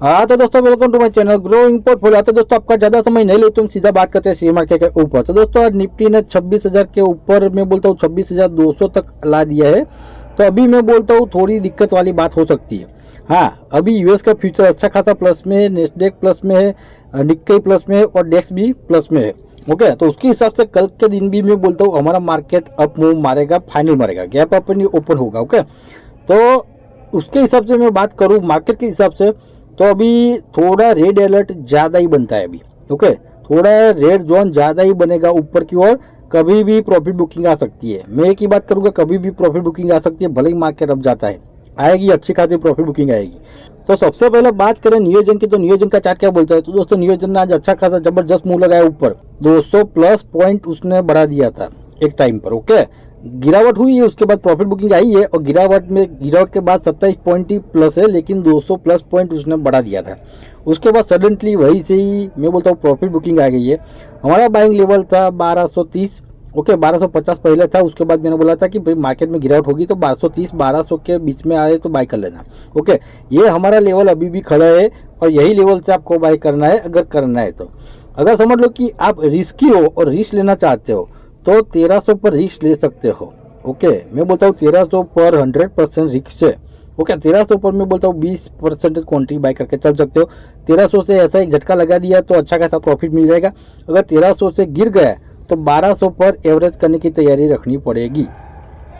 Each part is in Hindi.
हाँ तो दोस्तों welcome to my channel growing portfolio. तो दोस्तों आपका ज़्यादा समय नहीं लेते, हम सीधा बात करते हैं शेयर मार्केट के ऊपर। तो दोस्तों आज निफ्टी ने 26,000 के ऊपर मैं बोलता हूँ 26,200 तक ला दिया है। तो अभी मैं बोलता हूँ थोड़ी दिक्कत वाली बात हो सकती है। हाँ अभी यूएस का फ्यूचर अच्छा खासा प्लस में है, नेस्डेक प्लस में है, निक्केई प्लस में है और डेक्स भी प्लस में है। ओके तो उसके हिसाब से कल के दिन भी मैं बोलता हूँ हमारा मार्केट अप मूव मारेगा, फाइनल मारेगा, गैप अप नहीं ओपन होगा। ओके तो उसके हिसाब से मैं बात करूँ मार्केट के हिसाब से, तो अभी थोड़ा रेड अलर्ट ज़्यादा ही बनता है अभी। ओके थोड़ा रेड जोन ज़्यादा ही बनेगा ऊपर की ओर, कभी भी प्रॉफिट बुकिंग आ सकती है। मैं एक ही बात करूँगा, कभी भी प्रॉफिट बुकिंग आ सकती है, भले ही मार्केट अप जाता है, आएगी अच्छी खासी प्रॉफिट बुकिंग आएगी। तो सबसे पहले बात करें नियोजन की, तो नियोजन का चार्ट क्या बोलता है। तो दोस्तों नियोजन ने आज अच्छा खासा जबरदस्त मूव लगाया ऊपर, 200 प्लस पॉइंट उसने बढ़ा दिया था एक टाइम पर। ओके गिरावट हुई है, उसके बाद प्रॉफिट बुकिंग आई है और गिरावट के बाद 27 पॉइंट ही प्लस है, लेकिन 200 प्लस पॉइंट उसने बढ़ा दिया था। उसके बाद सडनली वही से ही मैं बोलता हूँ प्रॉफिट बुकिंग आ गई है। हमारा बाइंग लेवल था 1230। ओके 1250 पहले था, उसके बाद मैंने बोला था कि भाई मार्केट में गिरावट होगी तो 1230 1200 के बीच में आए तो बाय कर लेना। ओके ये हमारा लेवल अभी भी खड़ा है और यही लेवल से आपको बाय करना है अगर करना है तो। अगर समझ लो कि आप रिस्की हो और रिस्क लेना चाहते हो तो 1300 पर रिस्क ले सकते हो। ओके मैं बोलता हूँ 1300 पर 100% रिस्क है। ओके 1300 पर मैं बोलता हूँ 20% क्वांटिटी बाय करके चल सकते हो। 1300 से ऐसा एक झटका लगा दिया तो अच्छा खासा प्रॉफिट मिल जाएगा। अगर 1300 से गिर गया तो 1200 पर एवरेज करने की तैयारी रखनी पड़ेगी।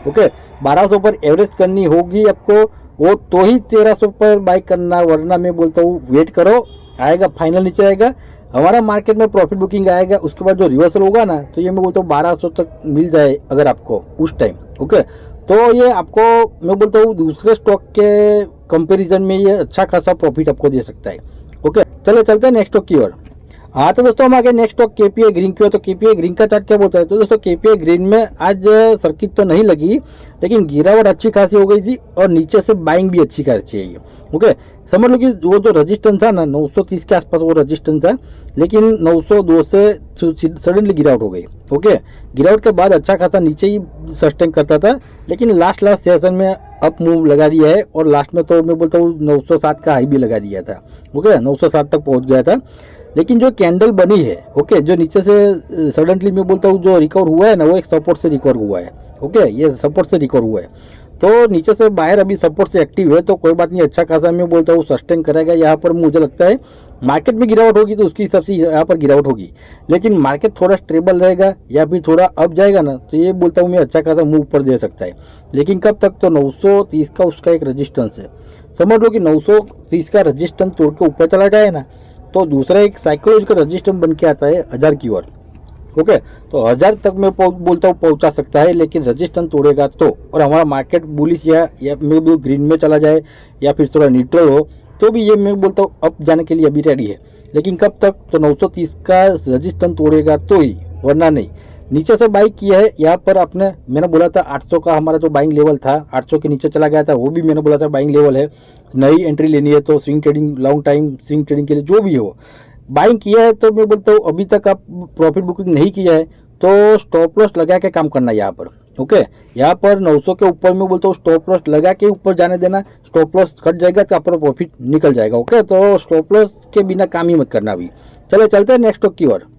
ओके 1200 पर एवरेज करनी होगी आपको, वो तो ही 1300 पर बाय करना, वरना मैं बोलता हूँ वेट करो, आएगा फाइनल नीचे आएगा, हमारा मार्केट में प्रॉफिट बुकिंग आएगा, उसके बाद जो रिवर्सल होगा ना तो ये मैं बोलता हूँ 1200 तक मिल जाए अगर आपको उस टाइम। ओके तो ये आपको मैं बोलता हूँ दूसरे स्टॉक के कंपैरिजन में ये अच्छा खासा प्रॉफिट आपको दे सकता है। ओके चले चलते हैं नेक्स्ट स्टॉक की ओर। हाँ तो दोस्तों हम आगे नेक्स्ट स्टॉक केपीआई ग्रीन की ओर। तो केपीआई ग्रीन का चार्ट क्या बोलता है। तो दोस्तों केपीआई ग्रीन में आज सर्किट तो नहीं लगी, लेकिन गिरावट अच्छी खासी हो गई थी और नीचे से बाइंग भी अच्छी खासी आई है। ओके समझ लो कि वो जो रजिस्टेंस था ना 930 के आसपास वो रजिस्टेंस था, लेकिन 902 से सडनली गिरावट हो गई। ओके गिरावट के बाद अच्छा खासा नीचे ही सस्टेन करता था, लेकिन लास्ट सेशन में अप मूव लगा दिया है और लास्ट में तो मैं बोलता हूँ 907 का हाई भी लगा दिया था। ओके 907 तक पहुँच गया था, लेकिन जो कैंडल बनी है ओके जो नीचे से सडनली मैं बोलता हूँ जो रिकवर हुआ है ना वो एक सपोर्ट से रिकवर हुआ है। ओके ये सपोर्ट से रिकवर हुआ है, तो नीचे से बाहर अभी सपोर्ट से एक्टिव है, तो कोई बात नहीं, अच्छा खासा मैं बोलता हूँ सस्टेन करेगा। यहाँ पर मुझे लगता है मार्केट में गिरावट होगी तो उसकी हिसाब से यहाँ पर गिरावट होगी, लेकिन मार्केट थोड़ा स्टेबल रहेगा या फिर थोड़ा अप जाएगा ना तो ये बोलता हूँ मैं अच्छा खासा मूव ऊपर दे सकता है। लेकिन कब तक, तो 930 का उसका एक रजिस्टेंस है। समझ लो कि 930 का रजिस्टेंस तोड़ के ऊपर चला जाए ना तो दूसरा एक साइकोलॉजिकल रजिस्टेंस बन के आता है 1000 की ओर। ओके तो 1000 तक मैं बोलता हूँ पहुंचा सकता है, लेकिन रजिस्टेंस तोड़ेगा तो, और हमारा मार्केट बुलिश या मैं भी ग्रीन में चला जाए या फिर थोड़ा न्यूट्रल हो तो भी ये मैं बोलता हूँ अप जाने के लिए अभी रेडी है। लेकिन कब तक, तो 930 का रजिस्टेंस तोड़ेगा तो ही, वरना नहीं। नीचे से बाई किया है यहाँ पर आपने, मैंने बोला था 800 का हमारा जो बाइंग लेवल था 800 के नीचे चला गया था, वो भी मैंने बोला था बाइंग लेवल है। नई एंट्री लेनी है तो swing trading, long time swing trading के लिए जो भी हो बाइंग किया है, तो मैं बोलता हूँ अभी तक आप प्रॉफिट बुकिंग नहीं किया है तो स्टॉप लॉस लगा के काम करना है यहाँ पर। ओके यहाँ पर 900 के ऊपर मैं बोलता हूँ स्टॉप लॉस लगा के ऊपर जाने देना, स्टॉप लॉस कट जाएगा तो आपका प्रॉफिट निकल जाएगा। ओके तो स्टॉप लॉस के बिना काम ही मत करना अभी। चलो चलते हैं नेक्स्ट स्टॉक की ओर।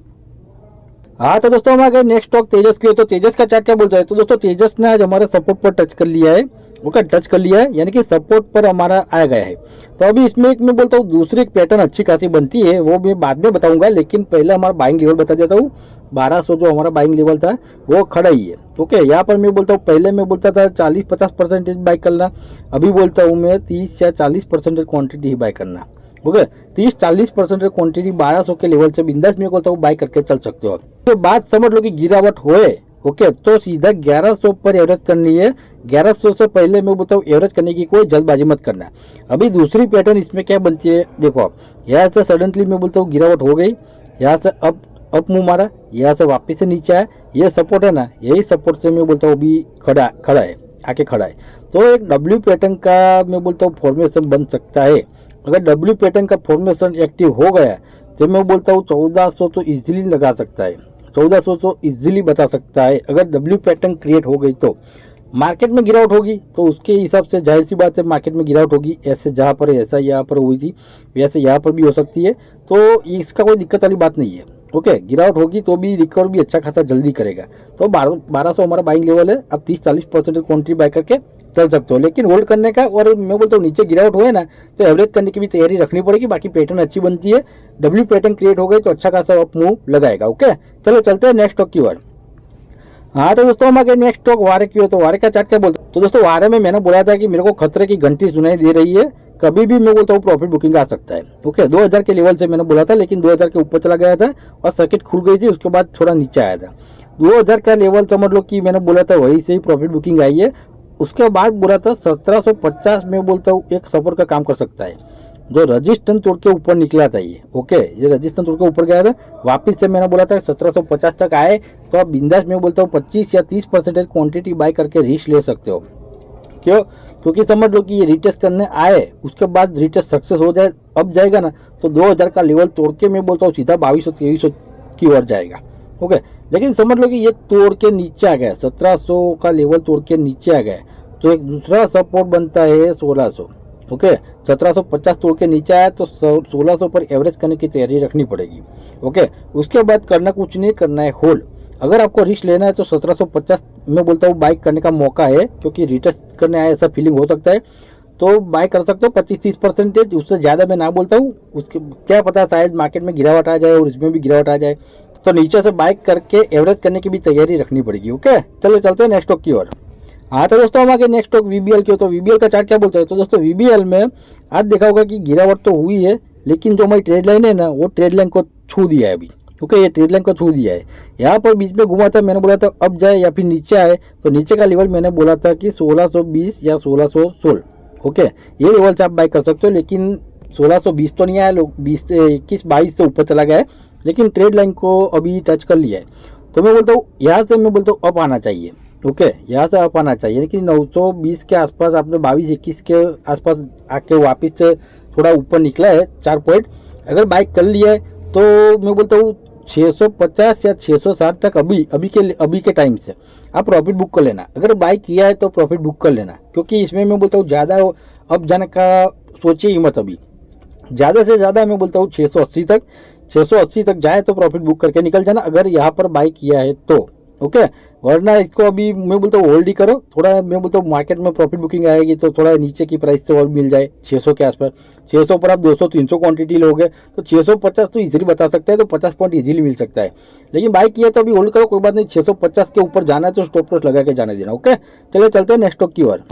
हाँ तो दोस्तों हम आ गए नेक्स्ट स्टॉक तेजस की। तो तेजस का चार्ट क्या बोलता है। तो दोस्तों तेजस ने आज हमारे सपोर्ट पर टच कर लिया है। ओके टच कर लिया है यानी कि सपोर्ट पर हमारा आ गया है। तो अभी इसमें एक मैं बोलता हूँ दूसरी एक पैटर्न अच्छी खासी बनती है, वो मैं बाद में बताऊंगा, लेकिन पहले हमारा बाइंग लेवल बता देता हूँ। 1200 जो हमारा बाइंग लेवल था वो खड़ा ही है। ओके यहाँ पर मैं बोलता हूँ, पहले मैं बोलता था 40-50% बाई करना, अभी बोलता हूँ मैं 30 या 40% क्वान्टिटी ही बाई करना। ओके 30-40% क्वांटिटी 1200 के लेवल से बिंदास में बोलता हूँ बाय करके चल सकते हो। तो बात समझ लो कि गिरावट होए ओके तो सीधा 1100 पर एवरेज करनी है। 1100 से पहले मैं बोलता हूँ एवरेज करने की कोई जल्दबाजी मत करना। अभी दूसरी पैटर्न इसमें क्या बनती है देखो आप, यहाँ से सडनली मैं बोलता हूँ गिरावट हो गई, यहाँ से अप मुँह मारा, यहाँ से वापस से नीचे आया, ये सपोर्ट है ना, यही सपोर्ट से मैं बोलता हूँ अभी खड़ा है, आके खड़ा है। तो एक डब्ल्यू पैटर्न का मैं बोलता हूँ फॉर्मेशन बन सकता है। अगर डब्ल्यू पैटर्न का फॉर्मेशन एक्टिव हो गया तो मैं बोलता हूँ 1400 तो इजीली लगा सकता है, 1400 तो इजीली बता सकता है अगर डब्ल्यू पैटर्न क्रिएट हो गई तो। मार्केट में गिरावट होगी तो उसके हिसाब से जाहिर सी बात है मार्केट में गिरावट होगी। ऐसे जहाँ पर ऐसा यहाँ पर हुई थी वैसे यहाँ पर भी हो सकती है, तो इसका कोई दिक्कत वाली बात नहीं है। ओके, गिरावट होगी तो भी रिकवर भी अच्छा खासा जल्दी करेगा। तो 1200 हमारा बाइंग लेवल है। अब 30-40% क्वांटिटी बाय करके चल सकते हो, लेकिन होल्ड करने का, और मैं बोलता हूँ नीचे गिरावट हुए ना तो एवरेज करने की भी तैयारी रखनी पड़ेगी। बाकी पैटर्न अच्छी बनती है, डब्ल्यू पैटर्न क्रिएट हो गई तो अच्छा खासा अप मूव लगाएगा। ओके, चलो चलते हैं नेक्स्ट स्टॉक की ओर। हाँ तो दोस्तों हम आगे नेक्स्ट स्टॉक वारे की हो, तो वारे का चार्ट क्या बोलते हैं। तो दोस्तों वारे में मैंने बोला था कि मेरे को खतरे की घंटी सुनाई दे रही है, कभी भी मैं बोलता हूँ प्रॉफिट बुकिंग आ सकता है। ओके, 2000 के लेवल से मैंने बोला था, लेकिन 2000 के ऊपर चला गया था और सर्किट खुल गई थी, उसके बाद थोड़ा नीचे आया था। 2000 का लेवल समझ लो कि मैंने बोला था वही से ही प्रॉफिट बुकिंग आई है। उसके बाद बोला था 1750 में बोलता हूँ एक सपोर्ट का काम कर सकता है, जो रजिस्टेंस तोड़ के ऊपर निकला था ये। ओके, ये रजिस्टेंस तोड़ के ऊपर गया था, वापस से मैंने बोला था 1750 तक आए तो आप बिंदास में बोलता हूँ 25 या 30% क्वांटिटी बाय करके रिस्क ले सकते हो। क्यों? क्योंकि समझ लो कि ये रिटेस्ट करने आए, उसके बाद रिटेस्ट सक्सेस हो जाए, अब जाएगा ना तो 2000 का लेवल तोड़ के मैं बोलता हूँ सीधा 2200-2300 की ओर जाएगा। ओके, लेकिन समझ लो कि ये तोड़ के नीचे आ गया, 1700 का लेवल तोड़ के नीचे आ गया, तो एक दूसरा सपोर्ट बनता है 1600। ओके, 1750 तोड़ के नीचे आया तो 1600 पर एवरेज करने की तैयारी रखनी पड़ेगी। ओके, उसके बाद करना कुछ नहीं, करना है होल्ड। अगर आपको रिस्क लेना है तो 1750 में बोलता हूँ बाइक करने का मौका है, क्योंकि रिटेस्ट करने आए ऐसा फीलिंग हो सकता है, तो बाय कर सकते हो 25-30%। उससे ज़्यादा मैं ना बोलता हूँ, उसके क्या पता शायद मार्केट में गिरावट आ जाए और इसमें भी गिरावट आ जाए, तो नीचे से बाइक करके एवरेज करने की भी तैयारी रखनी पड़ेगी। ओके, चलो चलते हैं नेक्स्ट स्टॉक की ओर। हाँ तो दोस्तों हम आगे नेक्स्ट स्टॉक वीबीएल की हो, तो वीबीएल का चार्ट क्या बोलता है। तो दोस्तों वीबीएल में आज देखा होगा कि गिरावट तो हुई है, लेकिन जो हमारी ट्रेड लाइन है ना वो ट्रेड लाइन को छू दिया है अभी। ओके, ये ट्रेड लाइन को छू दिया है, यहाँ पर बीच में घुमा था, मैंने बोला था अब जाए या फिर नीचे आए, तो नीचे का लेवल मैंने बोला था कि 1620 या 1616। ओके, ये लेवल से आप बाय कर सकते हो, लेकिन 1620 तो नहीं आया, लोग 20 से 21-22 से ऊपर चला गया है, लेकिन ट्रेड लाइन को अभी टच कर लिया है। तो मैं बोलता हूँ यहाँ से मैं बोलता हूँ अप आना चाहिए। ओके, यहाँ से अप आना चाहिए, लेकिन 920 के आसपास आपने 22-21 के आसपास आके वापस से थोड़ा ऊपर निकला है 4 पॉइंट, अगर बाइक कर लिया है तो मैं बोलता हूँ 650 या 660 तक अभी के टाइम से आप प्रॉफिट बुक कर लेना। अगर बाइक किया है तो प्रॉफिट बुक कर लेना, क्योंकि इसमें मैं बोलता हूँ ज़्यादा अब जाने का सोचिए ही मत। अभी ज़्यादा से ज़्यादा मैं बोलता हूँ 680 तक जाए तो प्रॉफिट बुक करके निकल जाना, अगर यहाँ पर बाई किया है तो। ओके, वरना इसको अभी मैं बोलता हूँ होल्ड ही करो थोड़ा। मैं बोलता हूँ मार्केट में प्रॉफिट बुकिंग आएगी तो थोड़ा नीचे की प्राइस से और मिल जाए 600 के आसपास। 600 पर आप 200-300 क्वांटिटी लोगे तो 650 तो इजीली बता सकते हैं, तो 50 पॉइंट इजीली मिल सकता है। लेकिन बाई किया तो अभी होल्ड करो, कोई बात नहीं। 650 के ऊपर जाना है तो स्टॉप लॉस लगा के जाने देना। ओके, चलिए चलते हैं नेक्स्ट स्टॉक की ओर।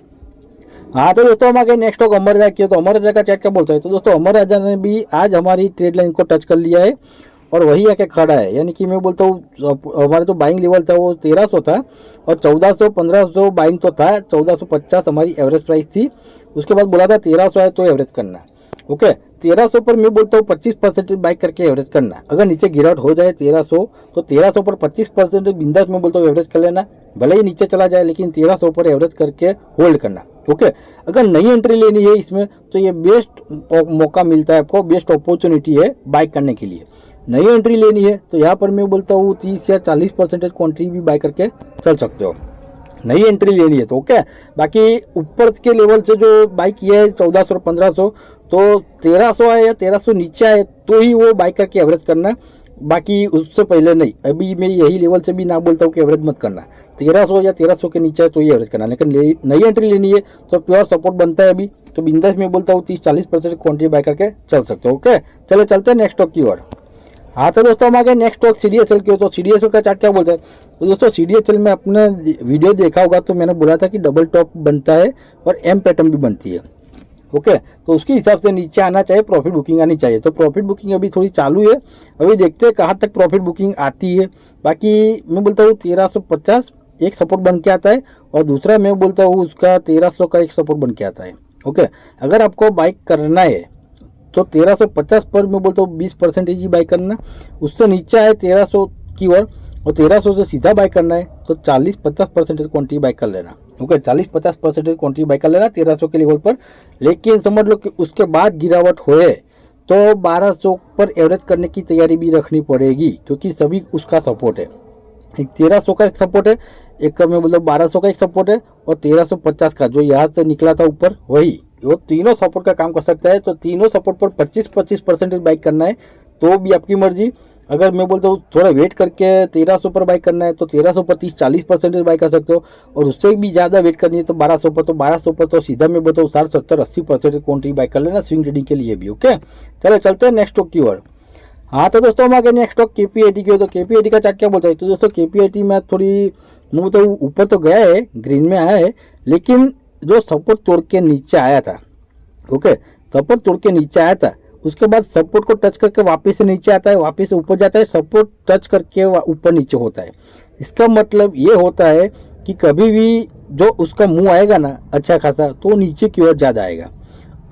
हाँ तो दोस्तों हम आगे नेक्स्ट स्टॉक अमर राजा किया, तो अमर राजा का चार्ट क्या बोलता है। तो दोस्तों अमर राजा ने भी आज हमारी ट्रेड लाइन को टच कर लिया है और वही आके खड़ा है, यानी कि मैं बोलता हूँ हमारे जो बाइंग लेवल था वो 1300 था और 1400-1500 बाइंग तो था, 1450 हमारी एवरेज प्राइस थी। उसके बाद बोला था 1300 है तो एवरेज करना। ओके, 1300 पर मैं बोलता हूँ 25% बाइक करके एवरेज करना। अगर नीचे गिरावट हो जाए 1300 तो 1300 पर 25% बिंदास में बोलता हूँ एवरेज कर लेना, भले ही नीचे चला जाए, लेकिन 1300 पर एवरेज करके होल्ड करना। ओके, अगर नई एंट्री लेनी है इसमें तो ये बेस्ट मौका मिलता है आपको, बेस्ट अपॉर्चुनिटी है बाइक करने के लिए। नई एंट्री लेनी है तो यहाँ पर मैं बोलता हूँ 30 या 40% क्वांटिटी भी बाय करके चल सकते हो, नई एंट्री लेनी है तो। ओके, बाकी ऊपर के लेवल से जो बाई किया है 1400 और 1500, तो 1300 आए या 1300 नीचे आए तो ही वो बाई करके एवरेज करना, बाकी उससे पहले नहीं। अभी मैं यही लेवल से भी ना बोलता हूँ कि एवरेज मत करना, 1300 या 1300 के नीचे है तो ही एवरेज करना। लेकिन नई एंट्री लेनी है तो प्योर सपोर्ट बनता है अभी, तो बिंदास में बोलता हूँ 30-40% क्वांटिटी बाय करके चल सकते हो। ओके, चलो चलते हैं नेक्स्ट स्टॉक की ओर। हाँ तो दोस्तों हम आगे नेक्स्ट स्टॉक सीडीएसएल की हो, तो सीडीएसएल का चार्ट क्या बोलता है। तो दोस्तों सीडीएसएल में अपने वीडियो देखा होगा तो मैंने बोला था कि डबल टॉप बनता है और एम पैटर्न भी बनती है। ओके, तो उसके हिसाब से नीचे आना चाहिए, प्रॉफिट बुकिंग आनी चाहिए। तो प्रॉफिट बुकिंग अभी थोड़ी चालू है, अभी देखते हैं कहाँ तक प्रॉफिट बुकिंग आती है। बाकी मैं बोलता हूँ 1350 एक सपोर्ट बन के आता है और दूसरा मैं बोलता हूँ उसका 1300 का एक सपोर्ट बन के आता है। ओके, अगर आपको बाइक करना है तो 1350 पर मैं बोलता हूँ 20% ही बाई करना, उससे नीचे आए 1300 की ओर और 1300 से सीधा बाई करना है तो 40-50% क्वांटिटी बाई कर लेना। ओके, 40-50% क्वांटिटी बाई कर लेना 1300 के लेवल पर। लेकिन समझ लो कि उसके बाद गिरावट होए तो 1200 पर एवरेज करने की तैयारी भी रखनी पड़ेगी, क्योंकि सभी उसका सपोर्ट है। एक 1300 का एक सपोर्ट है, एक मैं बोलता हूँ 1200 का एक सपोर्ट है, और 1350 का जो यहाँ से निकला था ऊपर वही, वो तीनों सपोर्ट का काम कर सकता है। तो तीनों सपोर्ट पर 25-25% बाइक करना है तो भी आपकी मर्जी। अगर मैं बोलता हूँ थोड़ा वेट करके 1300 पर बाइक करना है तो 1300 पर 30-40% बाइक कर सकते हो, और उससे भी ज़्यादा वेट करनी है तो 1200 पर, तो 1200 पर तो सीधा मैं बोलता हूँ 60-70-80% क्वांटिटी बाइक कर लेना स्विंग ट्रेडिंग के लिए भी। ओके, चलो चलते हैं नेक्स्ट स्टॉक की ओर। हाँ तो दोस्तों हम आगे नेक्स्ट स्टॉक केपीआईटी की हो। तो केपीआईटी का चार्ट क्या बोलता है, तो दोस्तों केपीआईटी में थोड़ी मैं बोलता हूँ ऊपर तो गया है, ग्रीन में आया है, लेकिन जो सपोर्ट तोड़ के नीचे आया था, ओके, सपोर्ट तोड़ के नीचे आया था, उसके बाद सपोर्ट को टच करके वापस से नीचे आता है, वापस से ऊपर जाता है, सपोर्ट टच करके ऊपर नीचे होता है। इसका मतलब ये होता है कि कभी भी जो उसका मुंह आएगा ना अच्छा खासा, तो नीचे की ओर ज़्यादा आएगा,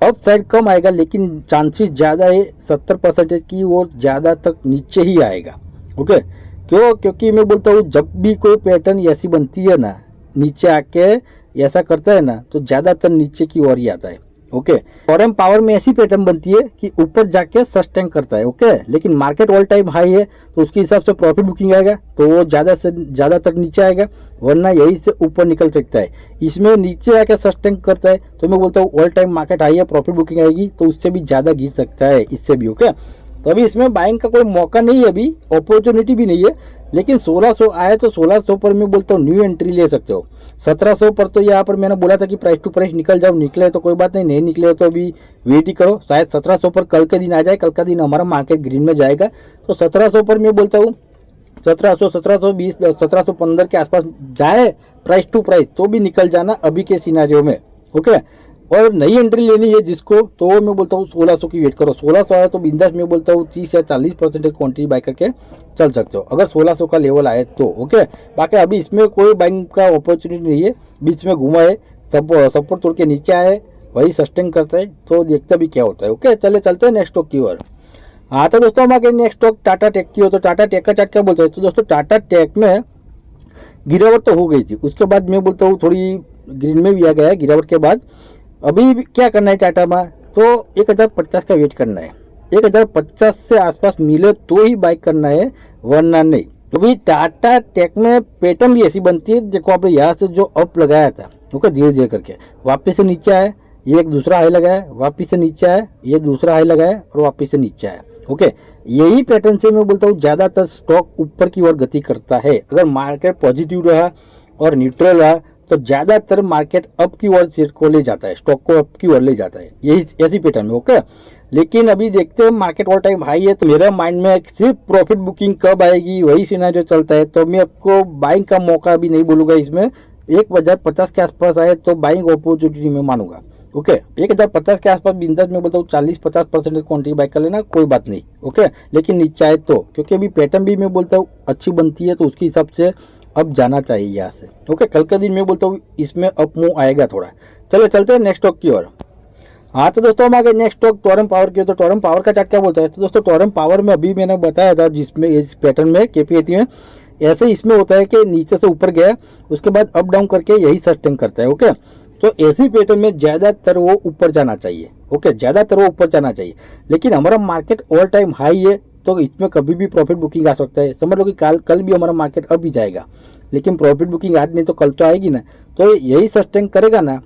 अप साइड कम आएगा, लेकिन चांसेस ज़्यादा है 70% की वो ज़्यादा तक नीचे ही आएगा। ओके, क्यों? क्योंकि मैं बोलता हूँ जब भी कोई पैटर्न ऐसी बनती है ना, नीचे आके ऐसा करता है ना, तो ज़्यादातर नीचे की ओर ही आता है। ओके, फॉरेन पावर में ऐसी पैटर्न बनती है कि ऊपर जाके सस्टेन करता है। ओके, लेकिन मार्केट ऑल टाइम हाई है तो उसके हिसाब से प्रॉफिट बुकिंग आएगा, तो वो ज़्यादा से ज़्यादा तक नीचे आएगा, वरना यही से ऊपर निकल सकता है। इसमें नीचे आके सस्टेन करता है तो मैं बोलता हूँ ऑल टाइम मार्केट हाई है, प्रॉफिट बुकिंग आएगी, तो उससे भी ज़्यादा गिर सकता है, इससे भी। ओके, तो अभी इसमें बाइंग का कोई मौका नहीं है, अभी अपॉर्चुनिटी भी नहीं है, लेकिन 1600 आए तो 1600 पर मैं बोलता हूँ न्यू एंट्री ले सकते हो। 1700 पर तो यहाँ पर मैंने बोला था कि प्राइस टू प्राइस निकल जाओ, निकले तो कोई बात नहीं, नहीं निकले तो अभी वेट ही करो, शायद 1700 पर कल के दिन आ जाए, कल का दिन हमारा मार्केट ग्रीन में जाएगा, तो 1700 पर मैं बोलता हूँ 1700, 1720, 1715 के आसपास जाए प्राइस टू प्राइस तो भी निकल जाना अभी के सिनेरियो में। ओके, और नई एंट्री लेनी है जिसको, तो मैं बोलता हूँ 1600 की वेट करो। 1600 आया तो बिंदास मैं बोलता हूँ 30 या 40% क्वांटिटी बाय करके चल सकते हो, अगर 1600 का लेवल आए तो। ओके, बाकी अभी इसमें कोई बाइंग का अपॉर्चुनिटी नहीं है, बीच में घुमा है, सपोर्ट तोड़ के नीचे आए, वही सस्टेन करता है, तो देखते भी क्या होता है। ओके, चले चलते हैं नेक्स्ट स्टॉक की ओर। हाँ तो दोस्तों हम आगे नेक्स्ट स्टॉक टाटा टेक की हो। तो टाटा टेक का चार्ट क्या बोलता है, तो दोस्तों टाटा टेक में गिरावट तो हो गई थी, उसके बाद मैं बोलता हूँ थोड़ी ग्रीन में भी आ गया है गिरावट के बाद। अभी क्या करना है टाटा में, तो 1050 का वेट करना है, 1050 से आसपास मिले तो ही बाइक करना है, वरना नहीं। तो भाई टाटा टेक में पैटर्न भी ऐसी बनती है, देखो आपने यहाँ से जो अप लगाया था, ओके, धीरे धीरे करके वापस से नीचे आया, ये एक दूसरा हाई लगाया, वापस से नीचे आया, ये दूसरा हाई लगाया, और वापस से नीचे आया। ओके, यही पैटर्न से मैं बोलता हूँ ज़्यादातर स्टॉक ऊपर की ओर गति करता है। अगर मार्केट पॉजिटिव रहा और न्यूट्रल रहा तो ज़्यादातर मार्केट अप की ओर शेयर को ले जाता है, स्टॉक को अप की ओर ले जाता है, यही ऐसी पैटर्न में। ओके, लेकिन अभी देखते हैं मार्केट ऑल टाइम हाई है, तो मेरा माइंड में सिर्फ प्रॉफिट बुकिंग कब आएगी वही सिनेरियो चलता है, तो मैं आपको बाइंग का मौका भी नहीं बोलूँगा। इसमें 1050 के आसपास आए तो बाइंग अपॉर्चुनिटी में मानूंगा। ओके, 1050 के आसपास बिंदास में बोलता हूँ 40-50% क्वांटिटी बाइक कर लेना, कोई बात नहीं। ओके, लेकिन नीचे आए तो, क्योंकि अभी पैटर्न भी मैं बोलता हूँ अच्छी बनती है, तो उसके हिसाब से अब जाना चाहिए यहाँ से। ओके, कल का दिन मैं बोलता हूँ इसमें अप मूव आएगा थोड़ा। चलो चलते हैं नेक्स्ट स्टॉक की ओर। हाँ तो दोस्तों हम आगे नेक्स्ट स्टॉक टोरम पावर की। तो टोरम पावर का चार्ट क्या बोलता है, तो दोस्तों टोरम पावर में अभी मैंने बताया था, जिसमें इस पैटर्न में केपीआईटी में ऐसे इसमें होता है कि नीचे से ऊपर गया, उसके बाद अप डाउन करके यही सस्टेन करता है। ओके, तो ऐसी पैटर्न में ज़्यादातर वो ऊपर जाना चाहिए। ओके, ज़्यादातर वो ऊपर जाना चाहिए, लेकिन हमारा मार्केट ऑल टाइम हाई है, तो इसमें कभी भी प्रॉफिट बुकिंग आ सकता है। समझ लो कि कल भी हमारा मार्केट अप ही जाएगा, लेकिन प्रॉफिट बुकिंग आज नहीं तो कल तो आएगी ना, तो यही सस्टेन करेगा ना,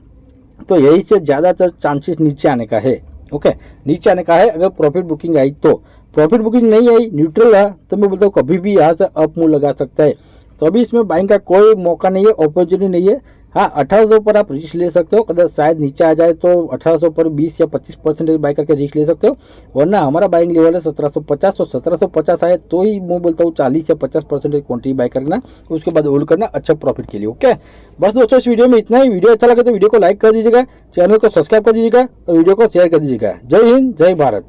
तो यही से ज़्यादातर चांसेस नीचे आने का है। ओके, नीचे आने का है अगर प्रॉफिट बुकिंग आई तो। प्रॉफिट बुकिंग नहीं आई, न्यूट्रल रहा, तो मैं बोलता हूँ कभी भी यहाँ से अप मूव लगा सकता है, तो अभी इसमें बाइंग का कोई मौका नहीं है, अपॉर्चुनिटी नहीं है। हाँ, 1800 पर आप रिस्क ले सकते हो, अगर शायद नीचे आ जाए तो 1800 पर 20 या 25% बाई करके रिस्क ले सकते हो, वरना हमारा बाइंग लेवल है 1750। तो 1750 आए तो ही मैं बोलता हूँ 40 या 50% क्वांटिटी बाई करना, उसके बाद होल्ड करना अच्छा प्रॉफिट के लिए। ओके, बस दोस्तों इस वीडियो में इतना ही। वीडियो अच्छा लगे तो वीडियो को लाइक कर दीजिएगा, चैनल को सब्सक्राइब कर दीजिएगा और वीडियो को शेयर कर दीजिएगा। जय हिंद, जय भारत।